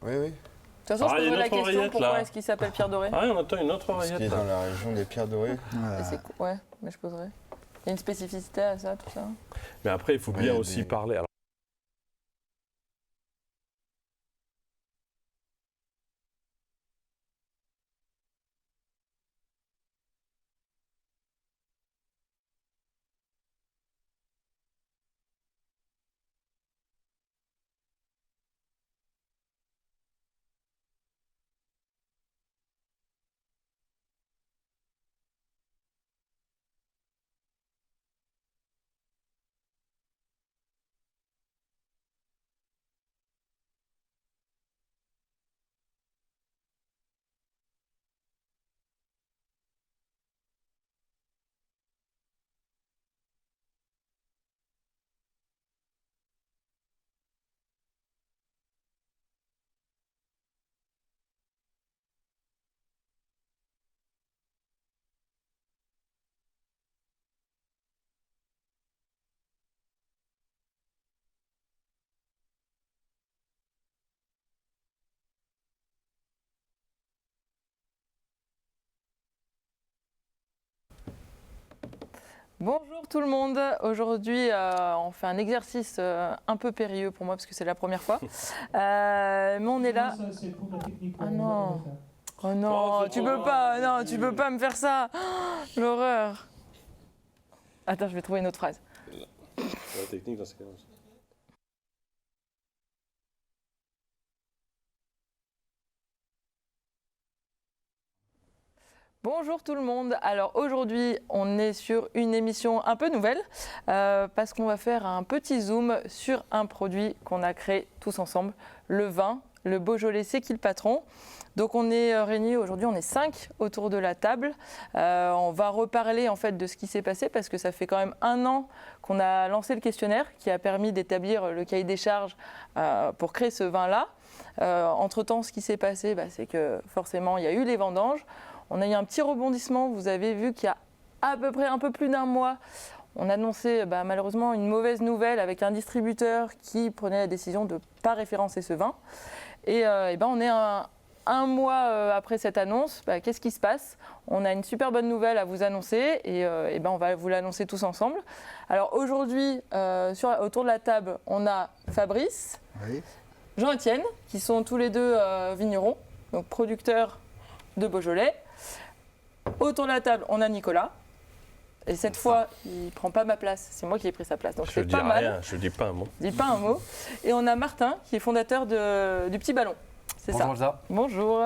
Oui, oui. De toute façon, je poserai la question, pourquoi là. est-ce qu'il s'appelle Pierre Doré? Ah, on attend une autre Parce oreillette. qu'il est là. dans la région des pierres dorées. Ouais, mais je poserai. Il y a une spécificité à ça, tout ça? Mais après, il faut bien Ouais, aussi des- parler. Alors, Bonjour tout le monde. Aujourd'hui, on fait un exercice un peu périlleux pour moi parce que c'est la première fois. Mais on est là. Ça, c'est pour la technique. Ah non. Oh non, Oh, c'est tu trop peux loin. pas. Non, tu peux pas me faire ça. Oh, l'horreur. Attends, je vais trouver une autre phrase. la technique dans ce cas-là. Bonjour tout le monde. Alors aujourd'hui, on est sur une émission un peu nouvelle parce qu'on va faire un petit zoom sur un produit qu'on a créé tous ensemble, le vin, le Beaujolais C'est qui le patron. Donc on est réunis aujourd'hui, on est 5 autour de la table. On va reparler en fait de ce qui s'est passé parce que ça fait quand même 1 an qu'on a lancé le questionnaire qui a permis d'établir le cahier des charges pour créer ce vin-là. Entre-temps, ce qui s'est passé, c'est que forcément, il y a eu les vendanges. On a eu un petit rebondissement. Vous avez vu qu'il y a à peu près un peu plus d'1 mois, on annonçait malheureusement une mauvaise nouvelle avec un distributeur qui prenait la décision de ne pas référencer ce vin. Et on est un mois après cette annonce. Qu'est-ce qui se passe? On a une super bonne nouvelle à vous annoncer et on va vous l'annoncer tous ensemble. Alors aujourd'hui, autour de la table, on a Fabrice, Oui. Jean-Étienne, qui sont tous les deux vignerons, donc producteurs de Beaujolais. Autour de la table, on a Nicolas. Et cette fois, il ne prend pas ma place, c'est moi qui ai pris sa place. Donc Je c'est dis pas mal. rien, je dis pas un mot. Je dis pas un mot. Et on a Martin, qui est fondateur du Petit Ballon. C'est ça. Bonjour Elsa. Bonjour.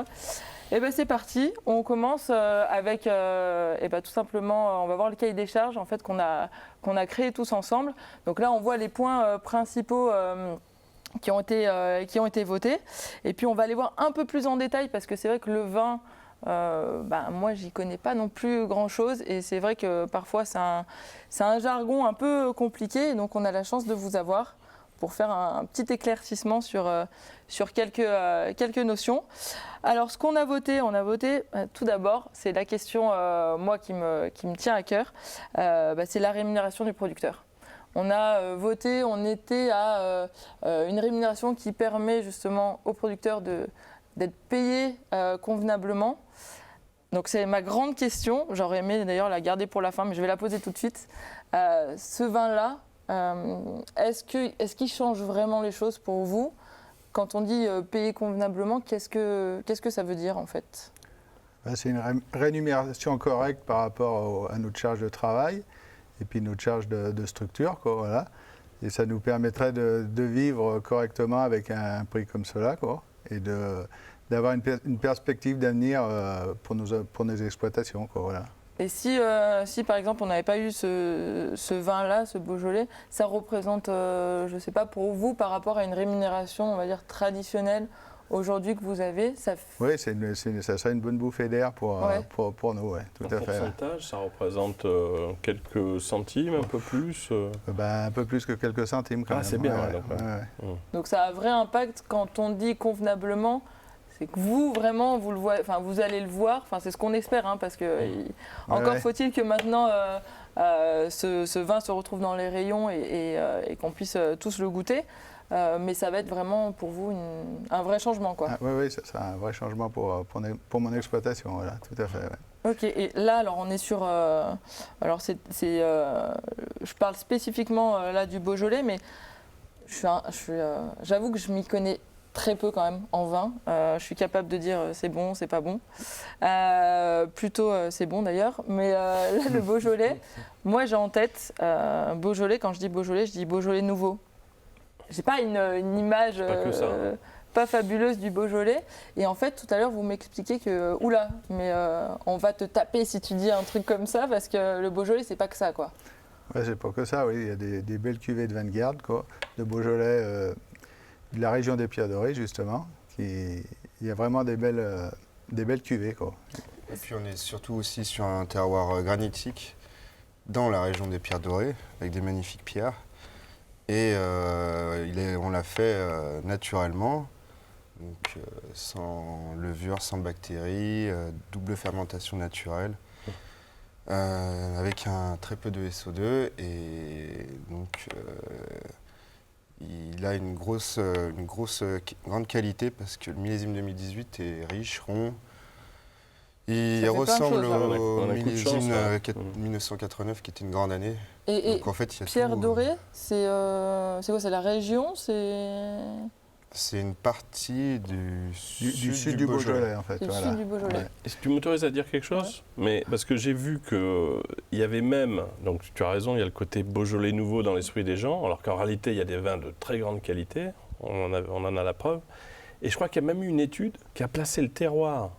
Et c'est parti. On commence avec tout simplement, on va voir le cahier des charges en fait qu'on a créé tous ensemble. Donc là, on voit les points principaux qui ont été votés. Et puis on va aller voir un peu plus en détail parce que c'est vrai que le vin, moi j'y connais pas non plus grand chose et c'est vrai que parfois c'est un jargon un peu compliqué. Et donc on a la chance de vous avoir pour faire un petit éclaircissement sur quelques notions. Alors ce qu'on a voté, tout d'abord, c'est la question moi qui me tient à cœur, c'est la rémunération du producteur. On a voté, on était à une rémunération qui permet justement aux producteurs d'être payés convenablement. Donc c'est ma grande question, j'aurais aimé d'ailleurs la garder pour la fin, mais je vais la poser tout de suite. Ce vin-là, est-ce qu'il change vraiment les choses pour vous? Quand on dit payer convenablement, qu'est-ce que ça veut dire en fait? C'est une rémunération correcte par rapport à notre charge de travail et puis notre charge de structure, quoi, voilà. Et ça nous permettrait de vivre correctement avec un prix comme cela, quoi, et d'avoir une perspective d'avenir pour nos exploitations, quoi, voilà. Et si par exemple on n'avait pas eu ce vin-là, ce Beaujolais, ça représente, je ne sais pas, pour vous par rapport à une rémunération, on va dire, traditionnelle aujourd'hui que vous avez, Oui, ça serait une bonne bouffée d'air pour nous, ouais, tout à fait. En pourcentage, ça représente quelques centimes, un peu plus Un peu plus que quelques centimes quand même. C'est bien. Ouais. Donc ça a un vrai impact quand on dit convenablement. C'est que vous, vraiment, vous le voyez, vous allez le voir, c'est ce qu'on espère, parce que encore faut-il que maintenant ce vin se retrouve dans les rayons et qu'on puisse tous le goûter. mais ça va être vraiment pour vous un vrai changement, quoi. Ah, oui, ça sera un vrai changement pour mon exploitation, voilà, tout à fait. Ouais. Ok, et là, alors on est sur. Alors, je parle spécifiquement là du Beaujolais, mais j'avoue que je m'y connais très peu quand même en vin. Je suis capable de dire c'est bon, c'est pas bon. Plutôt c'est bon d'ailleurs. Mais là, le Beaujolais, moi j'ai en tête Beaujolais. Quand je dis Beaujolais nouveau. J'ai pas une image pas fabuleuse du Beaujolais. Et en fait, tout à l'heure, vous m'expliquez que, oula, mais on va te taper si tu dis un truc comme ça, parce que le Beaujolais, c'est pas que ça, quoi. Ouais, c'est pas que ça, oui. Il y a des belles cuvées de vin de garde, quoi, de Beaujolais, de la région des Pierres Dorées, justement. Il y a vraiment des belles cuvées, quoi. Et puis on est surtout aussi sur un terroir granitique dans la région des Pierres Dorées, avec des magnifiques pierres. Et on l'a fait naturellement, donc sans levure, sans bactéries, double fermentation naturelle, avec très peu de SO2. Et donc il a une grande qualité parce que le millésime 2018 est riche, rond. Il ressemble au millésime 1989 qui était une grande année. Et donc, en fait, il y a Pierre tout, Dorée, c'est quoi? C'est la région? C'est une partie du sud du Beaujolais, en fait. C'est le Voilà. sud du Beaujolais. Ouais. Est-ce que tu m'autorises à dire quelque chose? Mais parce que j'ai vu qu'il y avait même, donc tu as raison, il y a le côté Beaujolais nouveau dans l'esprit des gens, alors qu'en réalité, il y a des vins de très grande qualité, on en a la preuve. Et je crois qu'il y a même eu une étude qui a placé le terroir,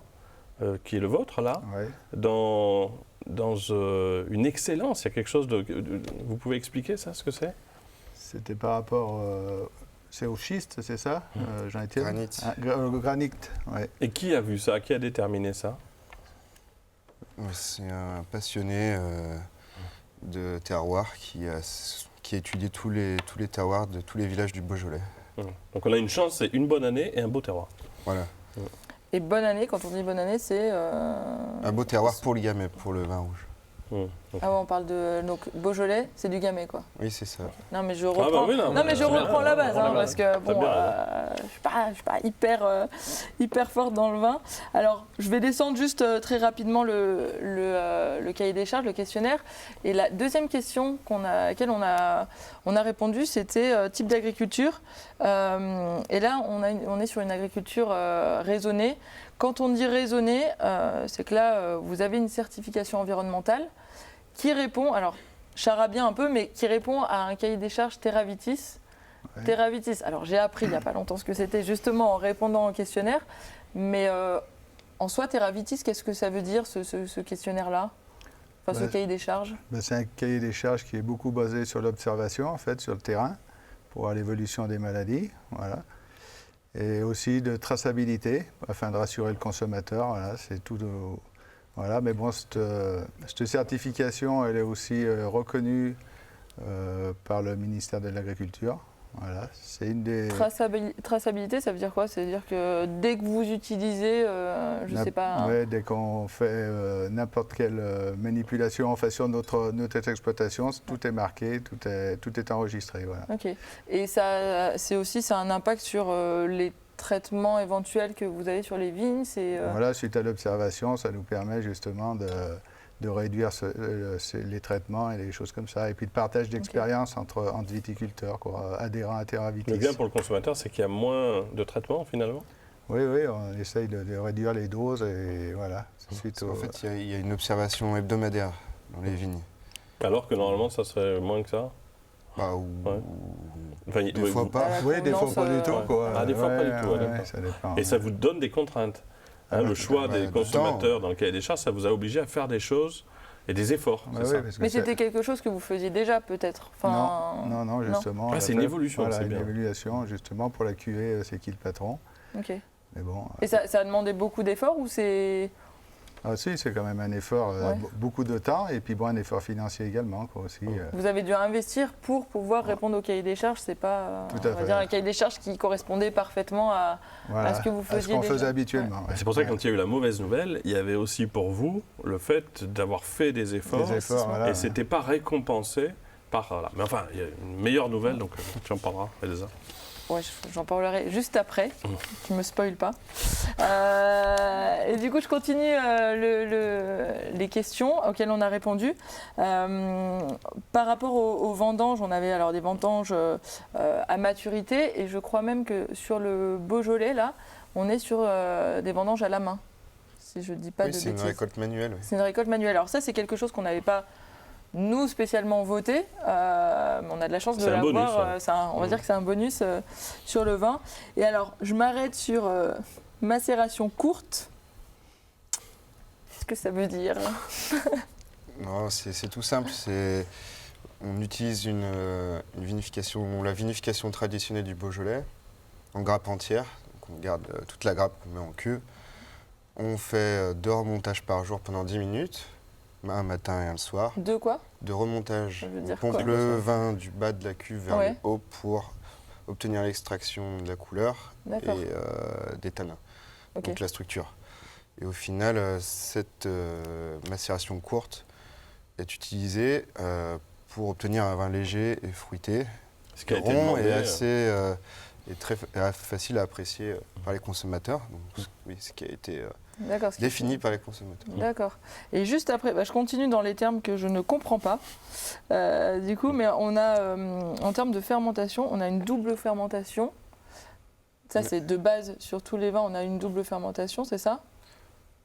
qui est le vôtre, là, Ouais. dans une excellence. Il y a quelque chose vous pouvez expliquer ça, ce que c'est? C'était par rapport... c'est au schiste, c'est ça, Jean-Étienne? Granit. Le granit, oui. Et qui a vu ça? Qui a déterminé ça? C'est un passionné de terroir qui a étudié tous les terroirs de tous les villages du Beaujolais. Donc on a une chance, c'est une bonne année et un beau terroir. Voilà. Et bonne année, quand on dit bonne année, c'est... Un beau terroir pour le Gamay, pour le vin rouge. Ah ouais, on parle de... Donc Beaujolais, c'est du Gamay, quoi. Oui, c'est ça. Non, mais je reprends, oui, non, mais je reprends la base, hein, parce que bon, bien je suis pas hyper forte dans le vin. Alors, je vais descendre juste très rapidement le cahier des charges, le questionnaire. Et la deuxième question à laquelle on a répondu, c'était type d'agriculture. Et là, on est sur une agriculture raisonnée. Quand on dit raisonnée, c'est que là, vous avez une certification environnementale qui répond, alors charabia un peu, mais qui répond à un cahier des charges Terravitis. Ouais. Terravitis, alors j'ai appris il n'y a pas longtemps ce que c'était justement en répondant au questionnaire, mais en soi, Terravitis, qu'est-ce que ça veut dire ce questionnaire-là? Enfin, ce cahier des charges? C'est un cahier des charges qui est beaucoup basé sur l'observation, en fait, sur le terrain, pour voir l'évolution des maladies, voilà. Et aussi de traçabilité, afin de rassurer le consommateur, voilà, c'est tout. Voilà, mais bon, cette certification, elle est aussi reconnue par le ministère de l'Agriculture. Voilà, c'est une des... Traçabilité, ça veut dire quoi? Ça veut dire que dès que vous utilisez, je ne sais pas... Ouais, dès qu'on fait n'importe quelle manipulation en fait sur notre exploitation, tout est marqué, tout est enregistré. Voilà. Ok. Et ça a un impact sur les traitements éventuels que vous avez sur les vignes? Voilà, suite à l'observation, ça nous permet justement de réduire les traitements et les choses comme ça. Et puis le partage d'expérience entre viticulteurs, quoi, adhérents à Terravitis. Le bien pour le consommateur, c'est qu'il y a moins de traitements finalement? Oui, on essaye de réduire les doses et voilà. En fait, il y a une observation hebdomadaire dans les vignes. Alors que normalement, ça serait moins que ça? Enfin, des fois pas. Oui, des fois pas du tout. Quoi. Ah, des fois pas du tout, d'accord. Ça dépend. Et ça vous donne des contraintes. Le choix des consommateurs dans le cahier des charges, ça vous a obligé à faire des choses et des efforts, c'est ça? Mais c'était quelque chose que vous faisiez déjà, peut-être? Non, justement. C'est une évolution, voilà, c'est bien. Une évolution, justement, pour la cuvée, c'est qui le patron. Ok. Mais bon, et ça a demandé beaucoup d'efforts ou c'est... Ah si, c'est quand même un effort, beaucoup de temps, et puis bon, un effort financier également, quoi, aussi. Vous avez dû investir pour pouvoir répondre au cahier des charges, c'est pas un cahier des charges qui correspondait parfaitement à ce que vous faisiez. À ce qu'on faisait habituellement. Ouais. C'est pour ça que quand il y a eu la mauvaise nouvelle, il y avait aussi pour vous le fait d'avoir fait des efforts, voilà, et c'était pas récompensé par là. Mais enfin, il y a une meilleure nouvelle, donc tu en parleras, Elsa. ouais, j'en parlerai juste après. Tu me spoil pas. Et du coup, je continue les questions auxquelles on a répondu. Par rapport aux vendanges, on avait alors des vendanges à maturité, et je crois même que sur le Beaujolais, là, on est sur des vendanges à la main. Si je dis pas de c'est bêtises. une récolte manuelle. Oui. C'est une récolte manuelle. Alors ça, c'est quelque chose qu'on n'avait pas, nous, spécialement voté. On a de la chance de C'est un bonus, l'avoir. hein. On va dire que c'est un bonus sur le vin. Et alors, je m'arrête sur macération courte. Qu'est-ce que ça veut dire? Non, c'est tout simple. On utilise la vinification traditionnelle du Beaujolais en grappe entière. Donc on garde toute la grappe qu'on met en cuve. On fait 2 remontages par jour pendant 10 minutes, un matin et un le soir. De quoi? De remontage. Ça veut On dire pompe quoi? le vin du bas de la cuve vers Ouais. le haut pour obtenir l'extraction de la couleur et D'accord. des tanins, Ok. donc la structure. Et au final, cette macération courte est utilisée pour obtenir un vin léger et fruité, Ce qui a été rond demandé, et assez et très facile à apprécier par les consommateurs. Donc, oui, ce qui a été D'accord. défini par les consommateurs. D'accord. Et juste après, je continue dans les termes que je ne comprends pas. Du coup, mais on a, en termes de fermentation, on a une double fermentation. Ça, c'est de base sur tous les vins, on a une double fermentation, c'est ça?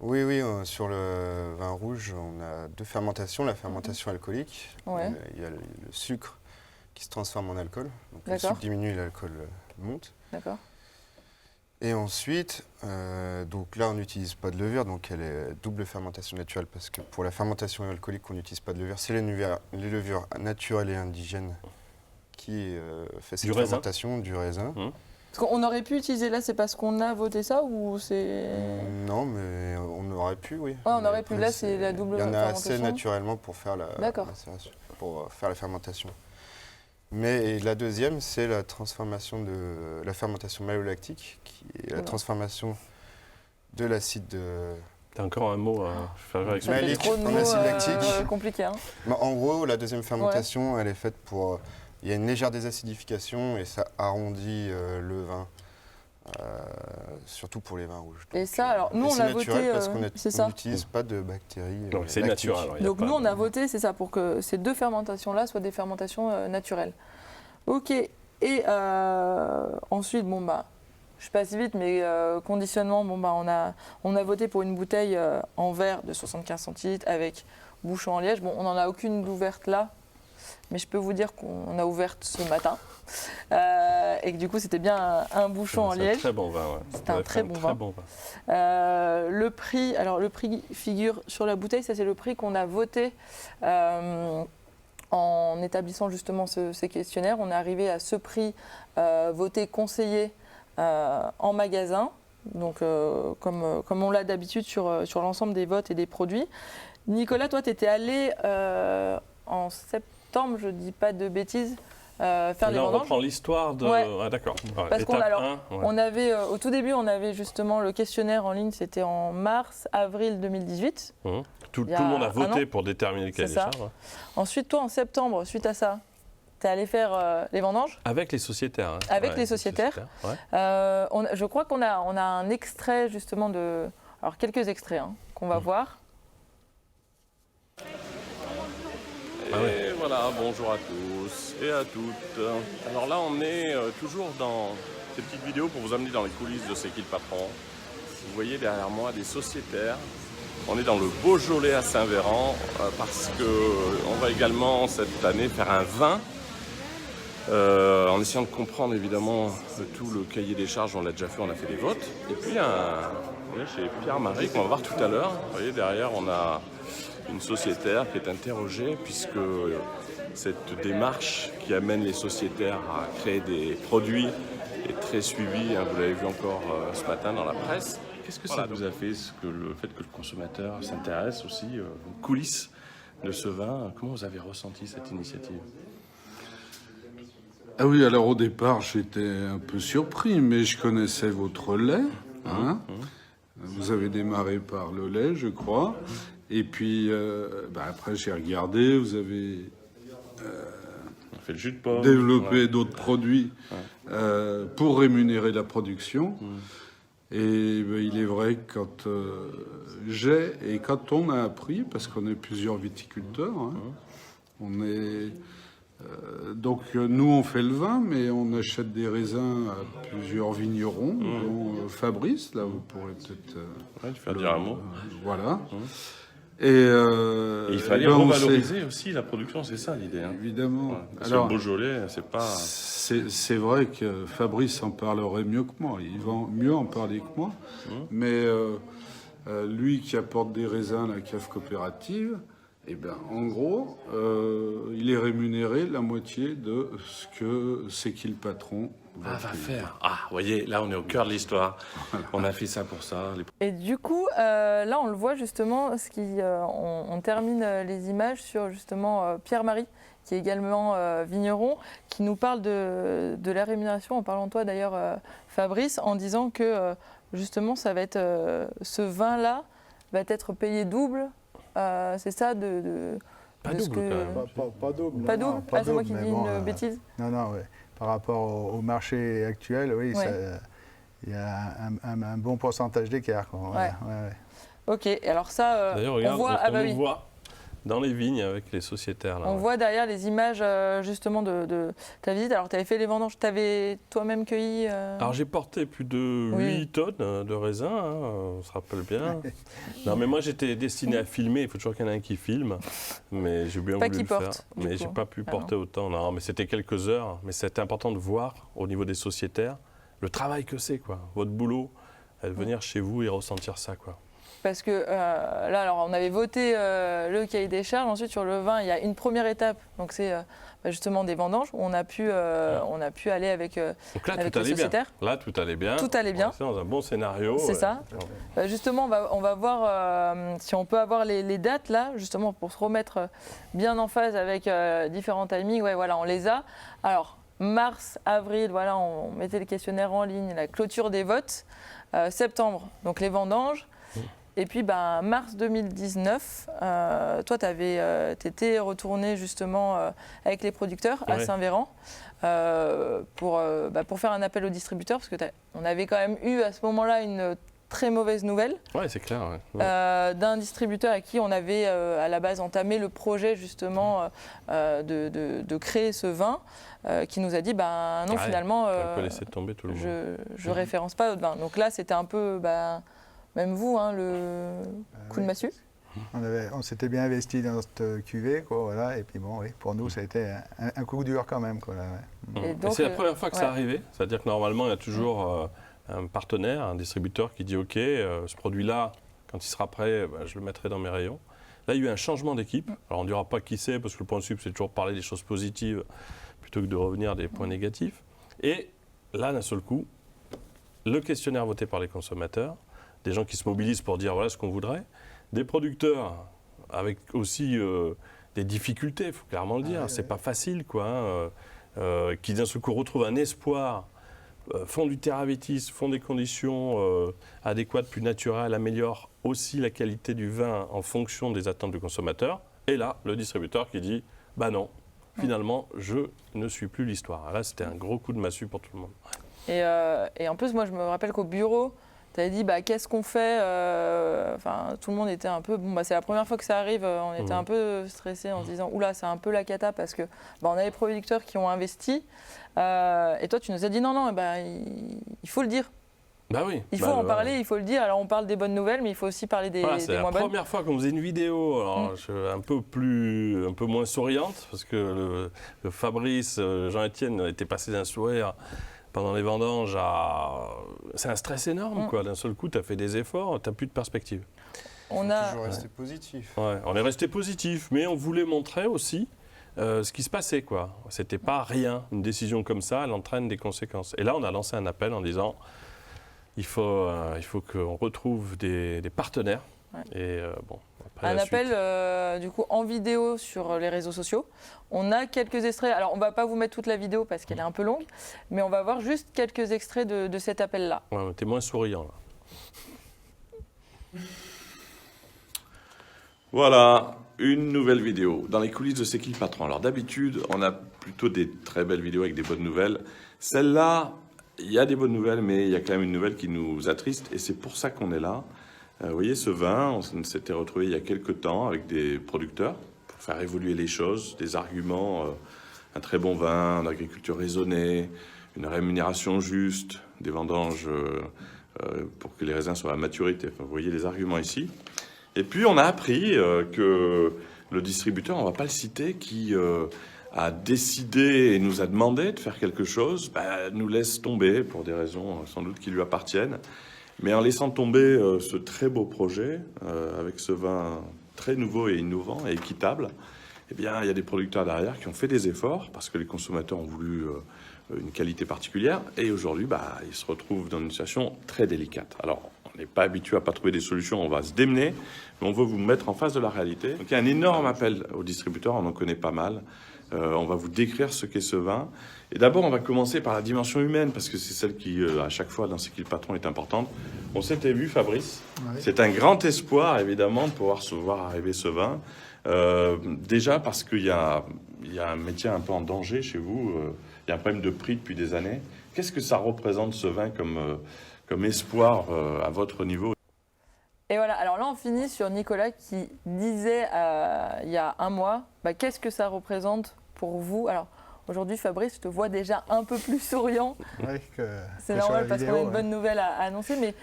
Oui, sur le vin rouge, on a 2 fermentations. La fermentation alcoolique, Ouais. il y a le sucre qui se transforme en alcool. Donc le D'accord. sucre diminue, l'alcool monte. D'accord. Et ensuite, donc là, on n'utilise pas de levure, donc elle est double fermentation naturelle, parce que pour la fermentation alcoolique, on n'utilise pas de levure. C'est les levures naturelles et indigènes qui fait cette raisin. fermentation du raisin. Parce qu'on aurait pu utiliser là, c'est parce qu'on a voté ça ou c'est... Non, mais on aurait pu, oui. on Mais aurait pu. après, Là, c'est la double Il y en a fermentation. assez naturellement pour faire la D'accord. macération, pour faire la fermentation. Mais la deuxième, c'est la transformation de la fermentation malolactique, qui est la Oula. transformation de l'acide de... T'as encore un mot à faire Ça fait Malique trop de en mots acide lactique. compliqués. Hein. En gros, la deuxième fermentation, elle est faite pour... Il y a une légère désacidification et ça arrondit le vin, surtout pour les vins rouges. Et ça, alors, nous, on c'est a naturel voté, parce qu'on c'est ça. n'utilise pas de bactéries Donc c'est lactiques. naturel. alors, il y a Donc pas nous, on de- a voté, c'est ça, pour que ces 2 fermentations-là soient des fermentations naturelles. Ok. Et ensuite, je passe vite, mais conditionnement, on a voté pour une bouteille en verre de 75 centilitres avec bouchon en liège. Bon, on n'en a aucune d'ouverte là, mais je peux vous dire qu'on a ouverte ce matin. Et que du coup, c'était bien un bouchon en C'est un liège. très bon vin, ouais. C'est un Ouais, très bon vin. Le prix figure sur la bouteille, ça c'est le prix qu'on a voté en établissant justement ces questionnaires. On est arrivé à ce prix voté conseillé en magasin, donc comme on l'a d'habitude sur l'ensemble des votes et des produits. Nicolas, toi tu étais allé en septembre, je dis pas de bêtises, faire les Là, on vendanges. reprend l'histoire de... Ouais. Ah, d'accord. Ouais, Parce qu'on étape alors, 1, ouais. on avait, au tout début, on avait justement le questionnaire en ligne, c'était en avril 2018. Tout il y a le monde a un voté an. pour déterminer le cahier C'est des ça. charges. Ouais. Ensuite, toi, en septembre, suite à ça, tu es allé faire les vendanges. Avec les sociétaires. Hein. Avec les sociétaires. Ouais. Je crois qu'on a un extrait justement de... Alors, quelques extraits qu'on va voir. Et voilà, bonjour à tous et à toutes. Alors là, on est toujours dans ces petites vidéos pour vous amener dans les coulisses de C'est qui le patron. Vous voyez derrière moi des sociétaires. On est dans le Beaujolais à Saint-Véran parce qu'on va également cette année faire un vin en essayant de comprendre évidemment tout le cahier des charges. On l'a déjà fait, on a fait des votes. Et puis chez Pierre-Marie qu'on va voir tout à l'heure. Vous voyez derrière, on a une sociétaire qui est interrogée puisque cette démarche qui amène les sociétaires à créer des produits est très suivie, hein, vous l'avez vu encore ce matin dans la presse. Qu'est-ce que ça vous a fait, le fait que le consommateur s'intéresse aussi aux coulisses de ce vin? Comment vous avez ressenti cette initiative? Ah oui, alors au départ, j'étais un peu surpris, mais je connaissais votre lait. Hein. Vous avez démarré par le lait, je crois. Et puis, après, j'ai regardé, vous avez fait le jus de pomme. développer d'autres produits pour rémunérer la production. Et ben, il est vrai que quand quand on a appris, parce qu'on est plusieurs viticulteurs, hein, on est donc nous on fait le vin, mais on achète des raisins à plusieurs vignerons, dont Fabrice. Là, vous pourrez peut-être Tu vas dire un mot. voilà. Et il fallait revaloriser aussi la production, c'est ça l'idée. Hein. Évidemment. Ouais. Parce Alors, que le Beaujolais, c'est pas. c'est vrai que Fabrice en parlerait mieux que moi. Il va mieux en parler que moi. Mais lui qui apporte des raisins à la cave coopérative, eh ben, en gros, il est rémunéré la moitié de ce que c'est qui le patron va faire. Ah, vous voyez, là on est au cœur de l'histoire. On a fait ça pour ça. Et du coup, là, on le voit justement, on termine les images sur justement Pierre-Marie, qui est également vigneron, qui nous parle de la rémunération, en parlant de toi d'ailleurs, Fabrice, en disant que justement, ça va être ce vin-là va être payé double. C'est ça Pas de ce double, que... quand même. Pas double. Pas non, double. pas C'est moi qui double, dis mais bon, une bêtise. Non, ouais. Par rapport au marché actuel, oui, Ouais. il y a un bon pourcentage d'écart. Quoi. Ouais. Ok, et alors ça, D'ailleurs, on regarde, voit... on nous voit dans les vignes avec les sociétaires. Là, On voit derrière les images justement de ta visite. Alors, tu avais fait les vendanges, tu avais toi-même cueilli Alors j'ai porté plus de 8 tonnes de raisins, hein, on se rappelle bien. Non mais moi j'étais destiné à filmer, il faut toujours qu'il y en ait un qui filme, mais j'ai bien Pas voulu qui le faire. porte, du Mais coup. j'ai pas pu Ah porter autant, non, mais c'était quelques heures. Mais c'était important de voir au niveau des sociétaires le travail que c'est, quoi. Votre boulot, venir chez vous et ressentir ça, quoi. Parce que là, alors, on avait voté le cahier des charges. Ensuite, sur le vin, il y a une première étape. Donc, c'est justement des vendanges où on a pu aller avec, Donc là, avec tout les allait bien. sociétaires. Là, tout allait bien. Tout allait bien. On était dans un bon scénario. C'est ça. Justement, on va voir si on peut avoir les dates là, justement, pour se remettre bien en phase avec différents timings. Ouais, voilà, on les a. Alors, mars, avril, voilà, on mettait les questionnaires en ligne, la clôture des votes. Septembre, donc les vendanges. Et puis, mars 2019, toi, tu étais retourné justement avec les producteurs à Saint-Véran pour faire un appel aux distributeurs, parce que on avait quand même eu à ce moment-là une très mauvaise nouvelle Ouais, c'est clair. Ouais. d'un distributeur à qui on avait à la base entamé le projet justement de créer ce vin, qui nous a dit non, finalement, on peut laisser tomber tout le monde. je référence pas votre vin. Donc là, c'était un peu... même vous, le coup de massue. On s'était bien investi dans cette cuvée, quoi, voilà. Et puis bon, oui, pour nous, ça a été un coup dur quand même, quoi. Là, ouais. Et donc, c'est la première fois que ça arrivait. C'est-à-dire que normalement, il y a toujours un partenaire, un distributeur qui dit OK, ce produit-là, quand il sera prêt, je le mettrai dans mes rayons. Là, il y a eu un changement d'équipe. Alors, on ne dira pas qui c'est, parce que le principe, c'est toujours parler des choses positives plutôt que de revenir des points négatifs. Et là, d'un seul coup, le questionnaire voté par les consommateurs, des gens qui se mobilisent pour dire voilà ce qu'on voudrait, des producteurs avec aussi des difficultés, il faut clairement le dire, c'est pas facile, quoi, qui d'un seul coup retrouvent un espoir, font du terravétis, font des conditions adéquates, plus naturelles, améliorent aussi la qualité du vin en fonction des attentes du consommateur. Et là, le distributeur qui dit non, finalement, je ne suis plus l'histoire. Là, c'était un gros coup de massue pour tout le monde. Et en plus, moi, je me rappelle qu'au bureau, tu avais dit qu'est-ce qu'on fait, tout le monde était un peu... c'est la première fois que ça arrive, on était un peu stressés en se disant oula, c'est un peu la cata parce que on a les producteurs qui ont investi. Et toi, tu nous as dit non, il faut le dire. Oui. Il faut en parler, il faut le dire. Alors, on parle des bonnes nouvelles, mais il faut aussi parler des moins bonnes. C'est la première fois qu'on faisait une vidéo, alors, un peu moins souriante, parce que le Fabrice, Jean-Étienne était passé d'un sourire pendant les vendanges c'est un stress énorme, quoi. D'un seul coup, tu as fait des efforts, tu n'as plus de perspective. On a toujours resté positif. Ouais, on est resté positif, mais on voulait montrer aussi ce qui se passait, quoi. C'était pas rien. Une décision comme ça, elle entraîne des conséquences. Et là, on a lancé un appel en disant il faut qu'on retrouve des partenaires. Ouais. Et un appel du coup en vidéo sur les réseaux sociaux. On a quelques extraits. Alors on va pas vous mettre toute la vidéo parce qu'elle est un peu longue, mais on va voir juste quelques extraits de cet appel-là. Ouais, t'es moins souriant là. Voilà, une nouvelle vidéo dans les coulisses de C'est qui le patron. Alors d'habitude, on a plutôt des très belles vidéos avec des bonnes nouvelles. Celle-là, il y a des bonnes nouvelles, mais il y a quand même une nouvelle qui nous attriste et c'est pour ça qu'on est là. Vous voyez, ce vin, on s'était retrouvé il y a quelques temps avec des producteurs pour faire évoluer les choses, des arguments, un très bon vin, une agriculture raisonnée, une rémunération juste, des vendanges pour que les raisins soient à maturité. Enfin, vous voyez les arguments ici. Et puis on a appris que le distributeur, on ne va pas le citer, qui a décidé et nous a demandé de faire quelque chose, nous laisse tomber pour des raisons sans doute qui lui appartiennent. Mais en laissant tomber ce très beau projet, avec ce vin très nouveau et innovant et équitable, eh bien, il y a des producteurs derrière qui ont fait des efforts parce que les consommateurs ont voulu une qualité particulière. Et aujourd'hui, ils se retrouvent dans une situation très délicate. Alors, on n'est pas habitué à pas trouver des solutions, on va se démener, mais on veut vous mettre en face de la réalité. Donc il y a un énorme appel aux distributeurs, on en connaît pas mal. On va vous décrire ce qu'est ce vin. Et d'abord, on va commencer par la dimension humaine, parce que c'est celle qui, à chaque fois, dans C'est qui le patron, est importante. On s'était vu, Fabrice. Oui. C'est un grand espoir, évidemment, de pouvoir se voir arriver ce vin. Déjà parce qu'il y a un métier un peu en danger chez vous. Il y a un problème de prix depuis des années. Qu'est-ce que ça représente, ce vin, comme espoir à votre niveau? Et voilà, alors là on finit sur Nicolas qui disait il y a un mois, qu'est-ce que ça représente pour vous? Alors aujourd'hui Fabrice, je te vois déjà un peu plus souriant. Oui, c'est normal parce qu'on a une bonne nouvelle à annoncer, mais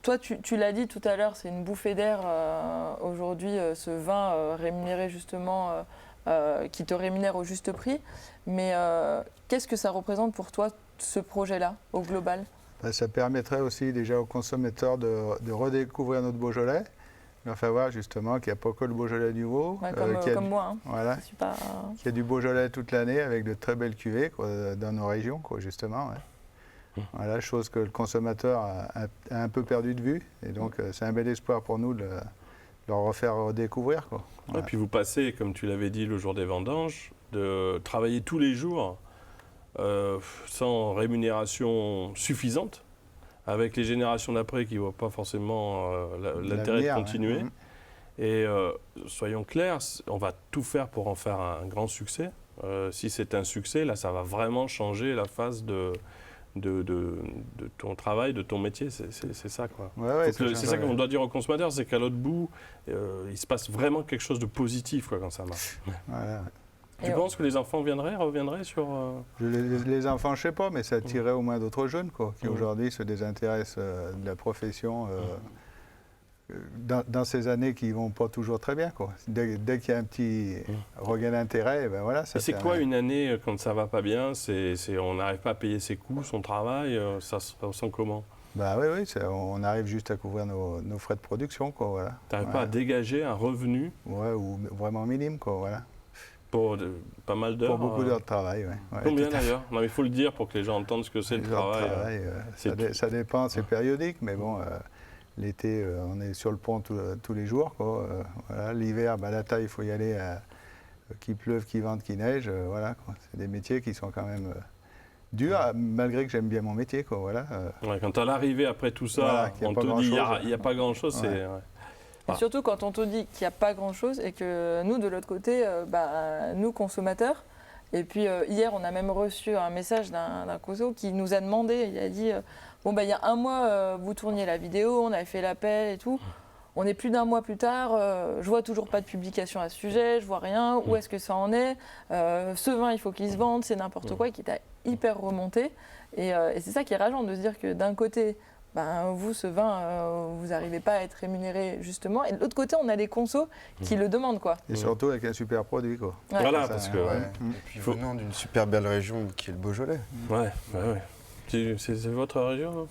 toi tu l'as dit tout à l'heure, c'est une bouffée d'air aujourd'hui ce vin rémunéré justement, qui te rémunère au juste prix. Mais qu'est-ce que ça représente pour toi ce projet-là au global? Ça permettrait aussi déjà aux consommateurs de redécouvrir notre Beaujolais, leur faire voir justement qu'il n'y a pas que le Beaujolais nouveau, comme moi, hein. Voilà, qu'il y a du Beaujolais toute l'année avec de très belles cuvées dans nos régions, justement. Ouais. Voilà, chose que le consommateur a un peu perdu de vue, et donc c'est un bel espoir pour nous de leur refaire redécouvrir. Voilà. Et puis vous passez, comme tu l'avais dit le jour des vendanges, de travailler tous les jours sans rémunération suffisante, avec les générations d'après qui ne voient pas forcément l'intérêt de continuer. Hein. Et soyons clairs, on va tout faire pour en faire un grand succès. Si c'est un succès, là, ça va vraiment changer la phase de ton travail, de ton métier. C'est ça, quoi. Ouais, c'est ça qu'on doit dire aux consommateurs, c'est qu'à l'autre bout, il se passe vraiment quelque chose de positif, quoi, quand ça marche. Voilà. Tu penses que les enfants reviendraient sur... Les enfants, je ne sais pas, mais ça attirerait au moins d'autres jeunes qui aujourd'hui se désintéressent de la profession dans ces années qui ne vont pas toujours très bien. Dès qu'il y a un petit regain d'intérêt, voilà. Et c'est quoi une année quand ça ne va pas bien? On n'arrive pas à payer ses coûts, son travail, ça se ressent comment? Oui, on arrive juste à couvrir nos frais de production. Voilà. Tu n'arrives pas à dégager un revenu? Ouais, ou vraiment minime, voilà. Pour pas mal d'heures. Pour beaucoup d'heures de travail, oui. Ouais, combien d'ailleurs? Non, mais il faut le dire pour que les gens entendent ce que c'est le travail. Ça dépend, c'est périodique, mais bon, l'été, on est sur le pont tous les jours. Voilà. L'hiver, la taille, il faut y aller, qu'il pleuve, qu'il vente, qu'il neige. Voilà, c'est des métiers qui sont quand même durs, malgré que j'aime bien mon métier. Voilà. Quand à l'arrivée, après tout ça, on te dit qu'il n'y a pas grand-chose, c'est... Et surtout quand on te dit qu'il n'y a pas grand-chose et que nous, de l'autre côté, nous, consommateurs, et puis hier, on a même reçu un message d'un conso qui nous a demandé, il a dit, il y a un mois, vous tourniez la vidéo, on avait fait l'appel et tout. On est plus d'un mois plus tard, je vois toujours pas de publication à ce sujet, je vois rien, où est-ce que ça en est? Ce vin, il faut qu'il se vende, c'est n'importe quoi, qui t'a hyper remonté. Et c'est ça qui est rageant, de se dire que d'un côté, vous, ce vin, vous n'arrivez pas à être rémunéré justement. Et de l'autre côté, on a les consos qui le demandent, Et surtout avec un super produit, Ouais. Voilà, parce que... Et puis venant d'une super belle région qui est le Beaujolais. Ouais. C'est votre région,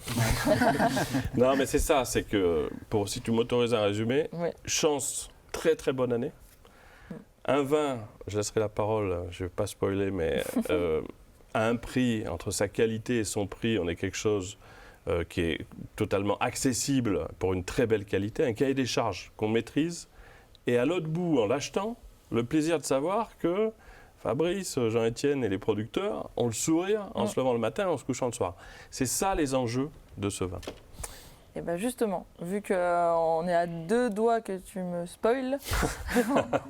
non, mais c'est ça, c'est que, si tu m'autorises à résumer, chance, très très bonne année. Un vin, je laisserai la parole, je ne vais pas spoiler, mais à un prix, entre sa qualité et son prix, on est quelque chose qui est totalement accessible pour une très belle qualité, un cahier des charges qu'on maîtrise, et à l'autre bout, en l'achetant, le plaisir de savoir que Fabrice, Jean-Étienne et les producteurs ont le sourire en se levant le matin et en se couchant le soir. C'est ça les enjeux de ce vin. Et bien justement, vu qu'on est à 2 doigts que tu me spoiles,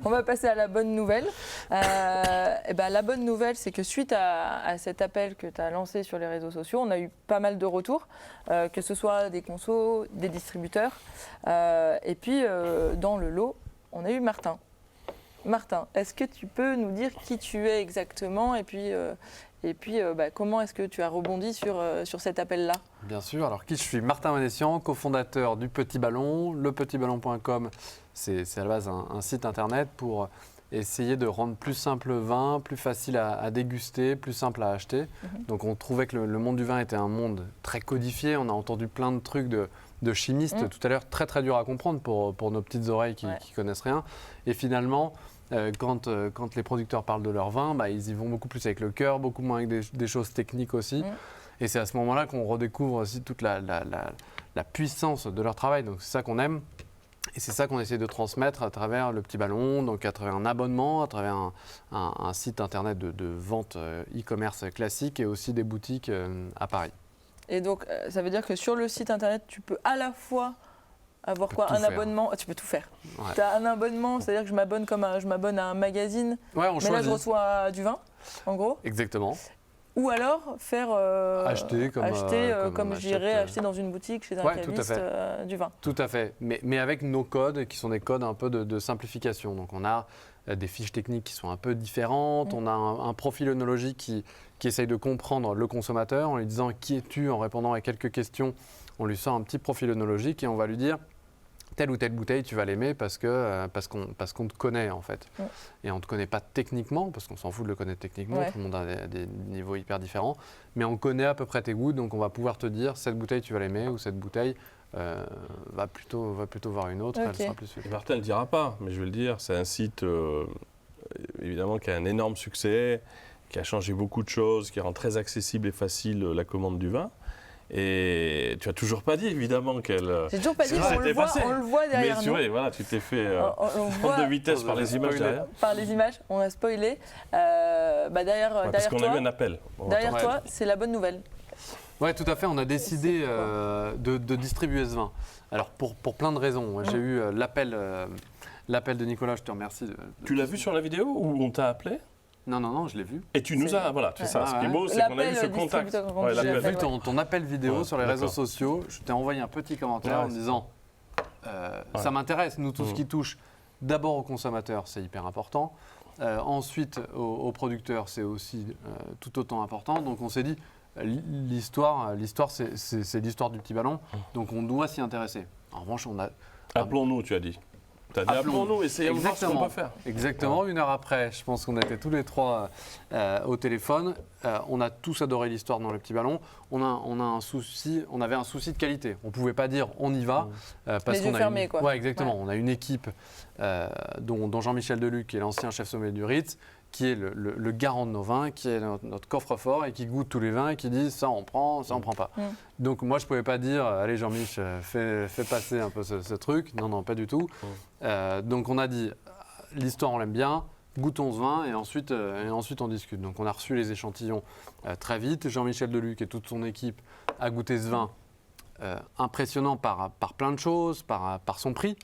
on va passer à la bonne nouvelle. Et ben, la bonne nouvelle, c'est que suite à cet appel que tu as lancé sur les réseaux sociaux, on a eu pas mal de retours, que ce soit des consos, des distributeurs. Et puis, dans le lot, on a eu Martin. Martin, est-ce que tu peux nous dire qui tu es exactement et puis comment est-ce que tu as rebondi sur cet appel-là? Bien sûr. Alors, qui je suis? Martin Manessian, cofondateur du Petit Ballon. Lepetitballon.com, c'est à la base un site internet pour essayer de rendre plus simple le vin, plus facile à déguster, plus simple à acheter. Donc, on trouvait que le monde du vin était un monde très codifié. On a entendu plein de trucs de chimistes tout à l'heure, très très dur à comprendre pour nos petites oreilles qui connaissent rien. Et finalement, quand les producteurs parlent de leur vin, ils y vont beaucoup plus avec le cœur, beaucoup moins avec des choses techniques aussi. Et c'est à ce moment-là qu'on redécouvre aussi toute la puissance de leur travail. Donc c'est ça qu'on aime. Et c'est ça qu'on essaie de transmettre à travers le Petit Ballon, donc à travers un abonnement, à travers un site internet de vente e-commerce classique et aussi des boutiques à Paris. Et donc, ça veut dire que sur le site internet, tu peux à la fois avoir quoi? Un abonnement. Tu peux tout faire. Ouais. Tu as un abonnement, c'est-à-dire que je m'abonne à un magazine, Ouais, mais là je reçois du vin, en gros. Exactement. Ou alors faire Acheter comme on j'irais achète, acheter dans une boutique chez un Ouais, tout à caviste fait. du vin. Tout à fait, mais avec nos codes qui sont des codes un peu de simplification. Donc on a des fiches techniques qui sont un peu différentes, on a un profil œnologique qui essaye de comprendre le consommateur en lui disant qui es-tu, en répondant à quelques questions. On lui sort un petit profil œnologique et on va lui dire telle ou telle bouteille, tu vas l'aimer parce qu'on te connaît en fait. Et on ne te connaît pas techniquement, parce qu'on s'en fout de le connaître techniquement, tout le monde a des niveaux hyper différents, mais on connaît à peu près tes goûts, donc on va pouvoir te dire cette bouteille tu vas l'aimer ou cette bouteille va plutôt voir une autre, elle sera plus suivie. Martin ne le dira pas, mais je vais le dire, c'est un site évidemment qui a un énorme succès, qui a changé beaucoup de choses, qui rend très accessible et facile la commande du vin. Et tu as toujours pas dit évidemment qu'elle. J'ai toujours pas dit, on le voit derrière mais nous. Mais voilà, tu t'es fait on prendre de vitesse par les images derrière. Par les images, on a spoilé. Derrière parce qu'on toi, a eu un appel. Derrière toi, c'est la bonne nouvelle. Oui, tout à fait. On a décidé de distribuer ce vin. Alors, pour plein de raisons. J'ai eu l'appel de Nicolas, je te remercie. Tu l'as vu sur la vidéo ou on t'a appelé? Non, je l'ai vu. Et tu nous as, voilà, c'est ça. Ce qui est beau, c'est qu'on a eu ce contact. J'ai vu ton appel vidéo sur les réseaux sociaux. Je t'ai envoyé un petit commentaire en me disant ça m'intéresse, nous, tout ce qui touche d'abord aux consommateurs, c'est hyper important. Ensuite, aux producteurs, c'est aussi tout autant important. Donc, on s'est dit, l'histoire, c'est l'histoire du Petit Ballon. Donc, on doit s'y intéresser. En revanche, on a. Appelons-nous, tu as dit. Tu as dit appelons-nous, essayons de voir ce qu'on peut faire. Exactement, une heure après, je pense qu'on était tous les trois au téléphone. On a tous adoré l'histoire dans le Petit Ballon. On avait un souci de qualité. On ne pouvait pas dire on y va. Parce qu'on fermés, quoi. Ouais, exactement. On a une équipe dont Jean-Michel Deluc, qui est l'ancien chef sommelier du Ritz, qui est le garant de nos vins, qui est notre coffre-fort et qui goûte tous les vins et qui dit ça on prend, ça on prend pas. Donc moi je pouvais pas dire allez Jean-Mich, fais passer un peu ce truc. Non, pas du tout. Donc on a dit l'histoire on l'aime bien, goûtons ce vin et ensuite on discute. Donc on a reçu les échantillons très vite. Jean-Michel Deluc et toute son équipe a goûté ce vin impressionnant par plein de choses, par son prix.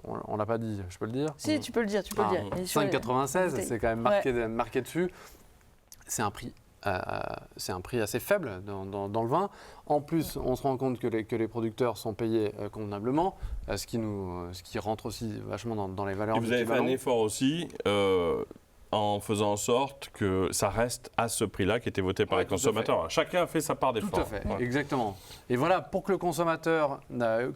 On l'a pas dit, je peux le dire? Si, tu peux le dire, 5,96, c'est quand même marqué dessus. C'est un prix assez faible dans le vin. En plus, on se rend compte que les producteurs sont payés convenablement, ce qui rentre aussi vachement dans les valeurs. Et vous avez fait un effort aussi en faisant en sorte que ça reste à ce prix-là qui était voté par les consommateurs. Chacun a fait sa part d'effort. Tout à fait, exactement. Et voilà, pour que le consommateur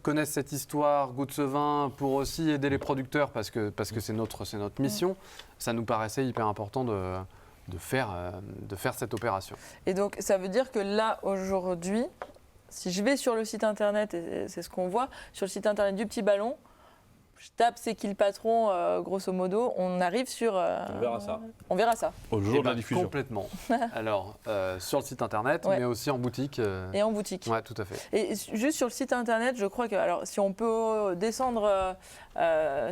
connaisse cette histoire, goûte ce vin, pour aussi aider les producteurs, parce que c'est notre mission, ça nous paraissait hyper important de faire cette opération. Et donc, ça veut dire que là, aujourd'hui, si je vais sur le site internet, et c'est ce qu'on voit, sur le site internet du Petit Ballon, je tape c'est qui le patron, grosso modo, on arrive sur... on verra ça. On verra ça. Au jour de la diffusion. Complètement. Alors, sur le site internet, mais aussi en boutique. Et en boutique. Oui, tout à fait. Et juste sur le site internet, je crois que, alors si on peut descendre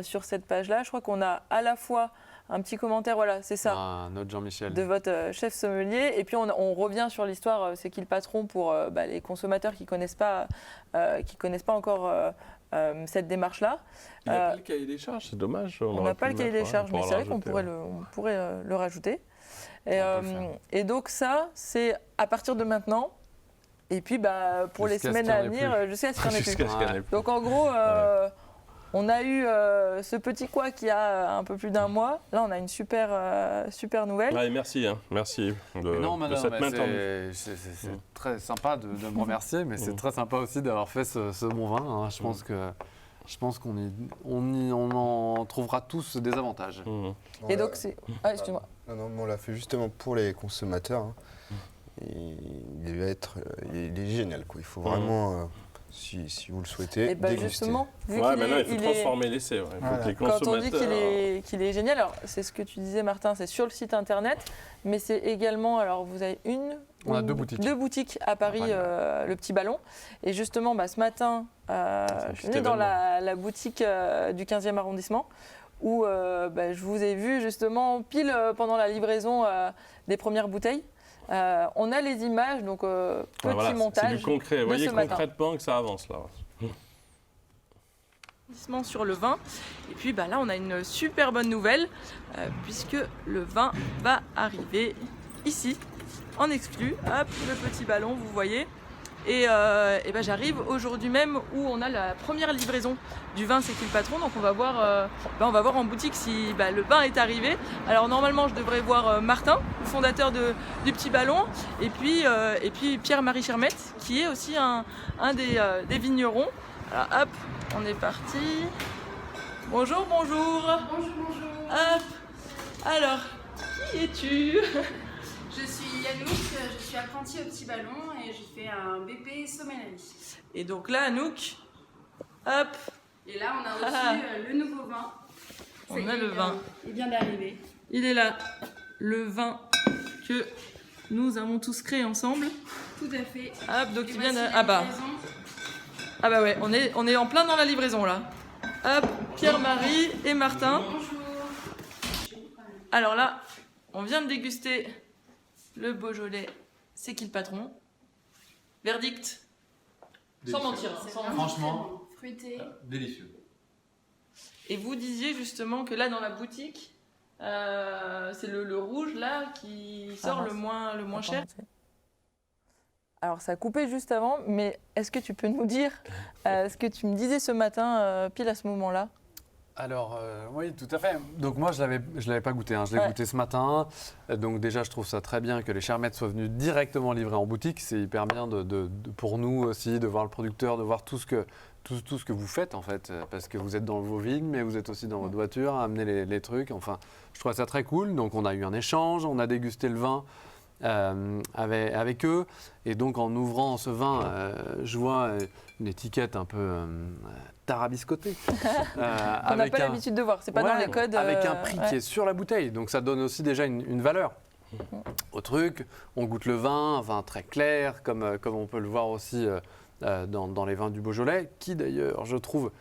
sur cette page-là, je crois qu'on a à la fois un petit commentaire, voilà, c'est ça. Notre Jean-Michel. De votre chef sommelier. Et puis on revient sur l'histoire, c'est qui le patron pour les consommateurs qui connaissent pas encore cette démarche-là. Il n'y a pas le cahier des charges, c'est dommage. On n'a pas le cahier des charges, mais c'est vrai qu'on pourrait le rajouter. Et donc ça, c'est à partir de maintenant. Et puis pour les semaines à venir, jusqu'à ce qu'il n'y en ait plus. Jusqu'à ce qu'il y en ait plus. Donc en gros, on a eu ce petit couac il y a un peu plus d'un mois. Là, on a une super nouvelle. Ouais, merci de cette main tendue. C'est très sympa de me remercier, mais c'est très sympa aussi d'avoir fait ce bon vin. Hein. Je pense qu'on en trouvera tous des avantages. Et donc c'est... Ah, excuse-moi. Non, mais on l'a fait justement pour les consommateurs. Hein. Il est génial, quoi. Il faut vraiment, si vous le souhaitez, et déguster. Justement, vu Maintenant, il faut transformer l'essai. Ouais. Voilà. Les quand on dit consommateurs... qu'il est génial, alors c'est ce que tu disais Martin, c'est sur le site internet, mais c'est également, alors vous avez on a deux boutiques. Deux boutiques à Paris, le Petit Ballon. Et justement, ce matin, je venais dans la boutique du 15e arrondissement, où je vous ai vu justement pile pendant la livraison des premières bouteilles. On a les images, donc petit montage. C'est du concret. Vous voyez concrètement que ça avance là. Sur le vin. Et puis là, on a une super bonne nouvelle, puisque le vin va arriver ici, en exclu. Hop, le Petit Ballon, vous voyez. Et j'arrive aujourd'hui même où on a la première livraison du vin C'est qui le patron. Donc on va voir en boutique si le vin est arrivé. Alors normalement je devrais voir Martin, le fondateur du Petit Ballon, et puis Pierre-Marie Chermette, qui est aussi un des vignerons. Alors hop, on est parti. Bonjour. Bonjour. Hop. Alors, qui es-tu ? Je suis Yannouk, je suis apprentie au Petit Ballon et j'ai fait un BP sommellerie. Et donc là, Anouk, hop. Et là, on a aussi le nouveau vin. On a le vin. Il vient d'arriver. Il est là, le vin que nous avons tous créé ensemble. Tout à fait. Hop, donc et il vient de... Ah ouais, on est en plein dans la livraison là. Hop, Pierre-Marie et Martin. Bonjour. Alors là, on vient de déguster le Beaujolais C'est qui le patron. Verdict. Sans mentir. Franchement, fruité. délicieux. Et vous disiez justement que là dans la boutique, c'est le rouge là qui sort le moins cher. Alors ça a coupé juste avant, mais est-ce que tu peux nous dire ce que tu me disais ce matin, pile à ce moment-là ? Alors, oui, tout à fait. Donc moi, je l'avais pas goûté. Je l'ai goûté ce matin. Donc déjà, je trouve ça très bien que les Chermettes soient venus directement livrer en boutique. C'est hyper bien pour nous aussi de voir le producteur, de voir tout ce que vous faites en fait. Parce que vous êtes dans vos vignes, mais vous êtes aussi dans votre voiture à amener les trucs. Enfin, je trouve ça très cool. Donc on a eu un échange, on a dégusté le vin avec eux. Et donc en ouvrant ce vin, je vois une étiquette un peu tarabiscotée. On n'a pas l'habitude de voir, c'est pas dans les codes. Avec un prix qui est sur la bouteille, donc ça donne aussi déjà une valeur au truc. On goûte le vin, un vin très clair, comme on peut le voir aussi dans les vins du Beaujolais, qui d'ailleurs, je trouve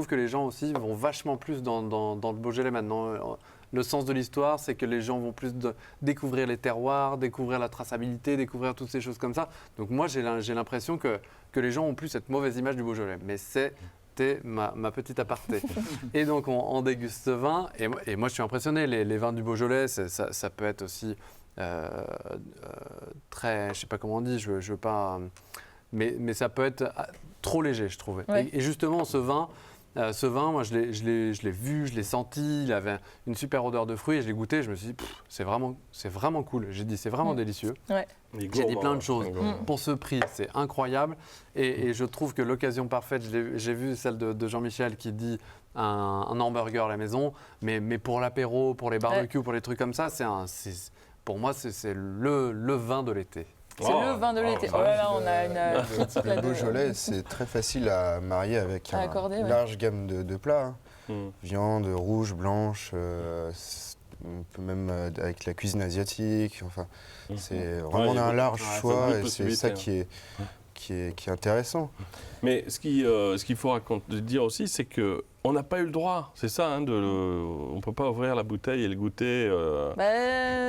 que les gens aussi vont vachement plus dans le Beaujolais maintenant. Le sens de l'histoire, c'est que les gens vont plus découvrir les terroirs, découvrir la traçabilité, découvrir toutes ces choses comme ça. Donc moi, j'ai l'impression que les gens ont plus cette mauvaise image du Beaujolais. Mais c'était ma petite aparté. Et donc, on déguste ce vin. Et moi, je suis impressionné. Les vins du Beaujolais, ça peut être aussi très... Je ne sais pas comment on dit, je veux pas... Mais ça peut être trop léger, je trouvais. Ouais. Et justement, ce vin, moi, je l'ai vu, je l'ai senti. Il avait une super odeur de fruits et je l'ai goûté. Je me suis dit, c'est vraiment cool. J'ai dit, c'est vraiment délicieux. Ouais. J'ai dit plein de choses. Pour ce prix, c'est incroyable. Et je trouve que l'occasion parfaite, j'ai vu celle de Jean-Michel qui dit un hamburger à la maison. Mais pour l'apéro, pour les barbecues, pour les trucs comme ça, pour moi, c'est le vin de l'été. C'est le vin de l'été. Oh là là, on a une critique là. Le Beaujolais, c'est très facile à marier avec une large gamme de plats. Viande, rouge, blanche, on peut même avec la cuisine asiatique. Enfin, c'est vraiment on a un large choix et c'est ça qui qui est intéressant. Mais ce qu'il faut dire aussi, c'est qu'on n'a pas eu le droit, c'est ça, on ne peut pas ouvrir la bouteille et le goûter.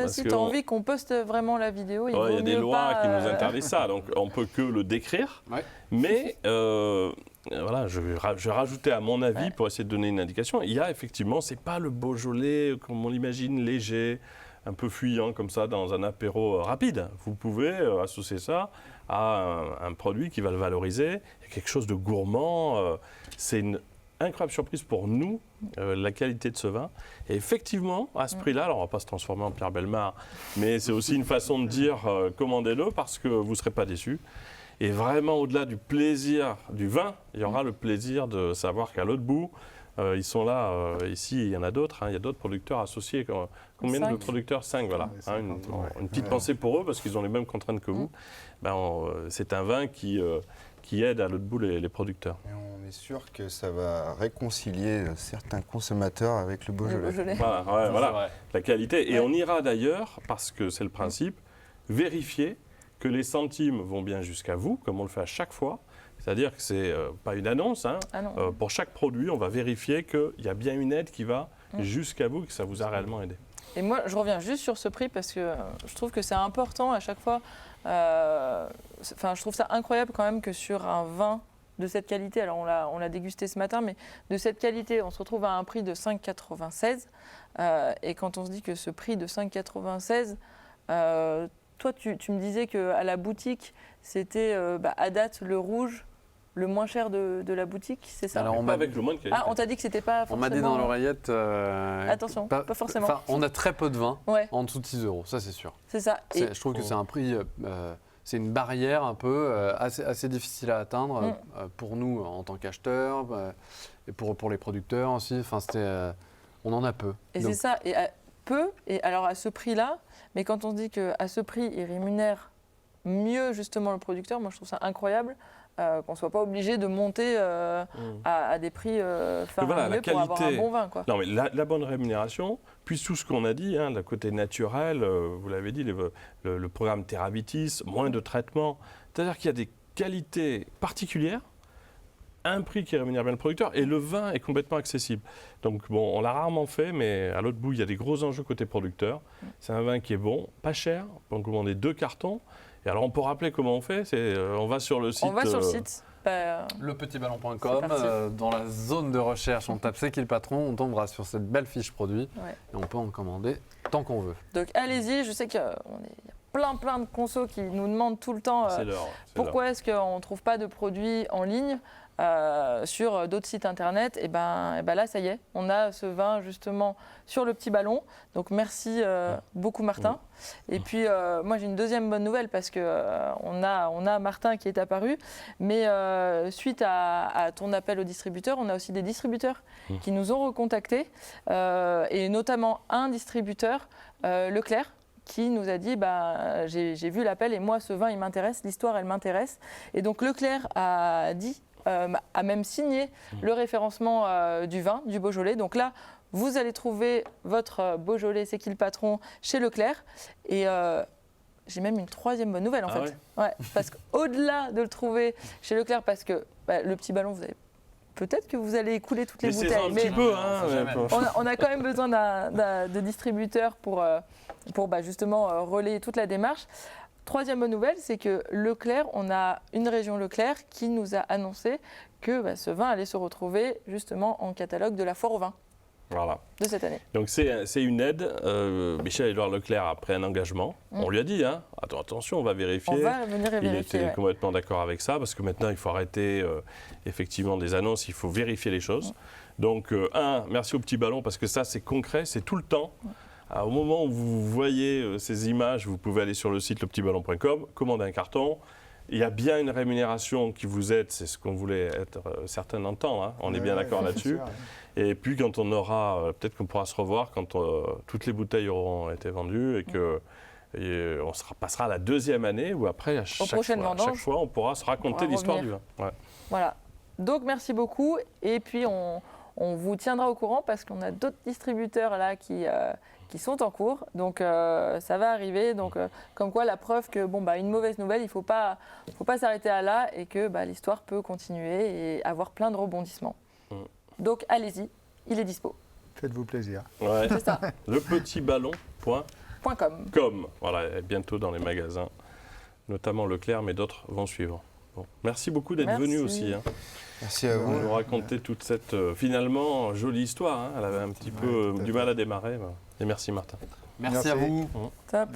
Si tu as envie qu'on poste vraiment la vidéo, il y a des lois qui nous interdisent ça, donc on ne peut que le décrire. Ouais. Mais voilà, je vais rajouter à mon avis, pour essayer de donner une indication, il y a effectivement, c'est pas le Beaujolais comme on l'imagine, léger, un peu fuyant comme ça dans un apéro rapide. Vous pouvez associer ça à un produit qui va le valoriser, quelque chose de gourmand. C'est une incroyable surprise pour nous, la qualité de ce vin. Et effectivement, à ce prix-là, alors on ne va pas se transformer en Pierre Bellemare, mais c'est aussi une façon de dire commandez-le parce que vous ne serez pas déçus. Et vraiment, au-delà du plaisir du vin, il y aura le plaisir de savoir qu'à l'autre bout, ils sont là, ici il y en a d'autres, il y a d'autres producteurs associés. Combien de producteurs? 5, voilà. Une petite pensée pour eux parce qu'ils ont les mêmes contraintes que vous. C'est un vin qui aide à l'autre bout les producteurs. Et on est sûr que ça va réconcilier certains consommateurs avec le Beaujolais. Voilà. La qualité. Et on ira d'ailleurs, parce que c'est le principe, vérifier que les centimes vont bien jusqu'à vous, comme on le fait à chaque fois. C'est-à-dire que ce n'est pas une annonce. Pour chaque produit, on va vérifier qu'il y a bien une aide qui va jusqu'à vous, que ça vous a réellement aidé. Et moi, je reviens juste sur ce prix parce que je trouve que c'est important à chaque fois. Je trouve ça incroyable quand même que sur un vin de cette qualité, alors on l'a dégusté ce matin, mais de cette qualité, on se retrouve à un prix de 5,96. Et quand on se dit que ce prix de 5,96, toi, tu me disais qu'à la boutique, c'était à date le rouge le moins cher de la boutique, c'est ça? Alors, avec le moins de qualité. On t'a dit que c'était pas forcément... On m'a dit dans l'oreillette... Attention, pas forcément. On a très peu de vin en dessous de 6 €, ça c'est sûr. C'est ça. Je trouve que c'est un prix... c'est une barrière un peu assez difficile à atteindre pour nous en tant qu'acheteurs et pour les producteurs aussi. Enfin, on en a peu. Et c'est ça, et peu, et alors à ce prix-là, mais quand on se dit qu'à ce prix, il rémunère mieux justement le producteur, moi je trouve ça incroyable. Qu'on ne soit pas obligé de monter à des prix faramineux pour avoir un bon vin. Quoi. Non, mais la bonne rémunération, puis tout ce qu'on a dit, le côté naturel, vous l'avez dit, le programme Terravitis, moins de traitement. C'est-à-dire qu'il y a des qualités particulières, un prix qui rémunère bien le producteur, et le vin est complètement accessible. Donc bon, on l'a rarement fait, mais à l'autre bout, il y a des gros enjeux côté producteur. C'est un vin qui est bon, pas cher, on peut commander 2 cartons. Et alors, on peut rappeler comment on fait, on va sur le site. On va sur le site. Lepetitballon.com, dans la zone de recherche, on tape C'est qui le patron, on tombera sur cette belle fiche produit et on peut en commander tant qu'on veut. Donc allez-y, je sais qu'il y a plein de consos qui nous demandent tout le temps pourquoi est-ce qu'on ne trouve pas de produits en ligne sur d'autres sites internet. Et ben là, ça y est, on a ce vin justement sur le petit ballon. Donc merci beaucoup Martin. Et puis moi j'ai une deuxième bonne nouvelle parce que on a Martin qui est apparu, mais suite à ton appel aux distributeurs, on a aussi des distributeurs qui nous ont recontactés et notamment un distributeur, Leclerc, qui nous a dit j'ai vu l'appel et moi ce vin il m'intéresse, l'histoire elle m'intéresse. Et donc Leclerc a même signé le référencement du vin, du Beaujolais. Donc là, vous allez trouver votre Beaujolais, c'est qui le patron, chez Leclerc. Et j'ai même une troisième bonne nouvelle en fait. Ouais, parce qu'au-delà de le trouver chez Leclerc, parce que le petit ballon, vous avez... Peut-être que vous allez écouler toutes les bouteilles, mais on a quand même besoin de distributeurs pour justement relayer toute la démarche. Troisième bonne nouvelle, c'est que Leclerc, on a une région Leclerc qui nous a annoncé que ce vin allait se retrouver justement en catalogue de la foire au vin de cette année. Donc c'est une aide. Michel-Édouard Leclerc a pris un engagement. On lui a dit, attention, on va vérifier. On va venir vérifier. Il était complètement d'accord avec ça parce que maintenant il faut arrêter effectivement des annonces, il faut vérifier les choses. Donc merci au petit ballon parce que ça c'est concret, c'est tout le temps. Alors, au moment où vous voyez ces images, vous pouvez aller sur le site lepetitballon.com, commander un carton. Il y a bien une rémunération qui vous aide, c'est ce qu'on voulait être certain d'entendre, on est bien d'accord là-dessus. Et puis quand on aura, peut-être qu'on pourra se revoir quand toutes les bouteilles auront été vendues et que on passera à la deuxième année où après, à chaque fois, on pourra se raconter l'histoire du vin. Voilà. Donc merci beaucoup et puis on on vous tiendra au courant parce qu'on a d'autres distributeurs là qui sont en cours. Donc ça va arriver. Donc comme quoi la preuve que une mauvaise nouvelle, il ne faut pas s'arrêter à là et que l'histoire peut continuer et avoir plein de rebondissements. Donc allez-y, il est dispo. Faites-vous plaisir. Ouais. C'est ça. lepetitballon.com. Voilà, et bientôt dans les magasins, notamment Leclerc, mais d'autres vont suivre. Bon. Merci beaucoup d'être venu aussi. Merci à Vous vous. nous raconter toute cette finalement jolie histoire. Hein. Elle avait un petit peu du mal à démarrer. Et merci Martin. Merci à vous. Top.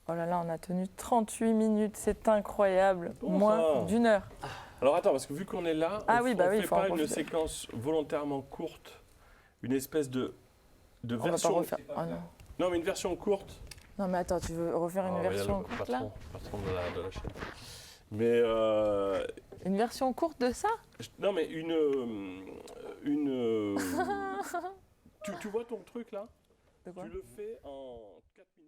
Oh là là, on a tenu 38 minutes, c'est incroyable. Bon, Moins ça. d'1 heure. Alors attends, parce que vu qu'on est là, on il fait faut en pas une profiter. séquence volontairement courte, une espèce de On va pas version. refaire. Oh non. Non, mais une version courte. Non mais attends, tu veux refaire une Ah, version regarde, le courte là patron de la chaîne. Mais Une version courte de ça? non, mais tu vois ton truc là? De quoi? Tu le fais en 4 minutes.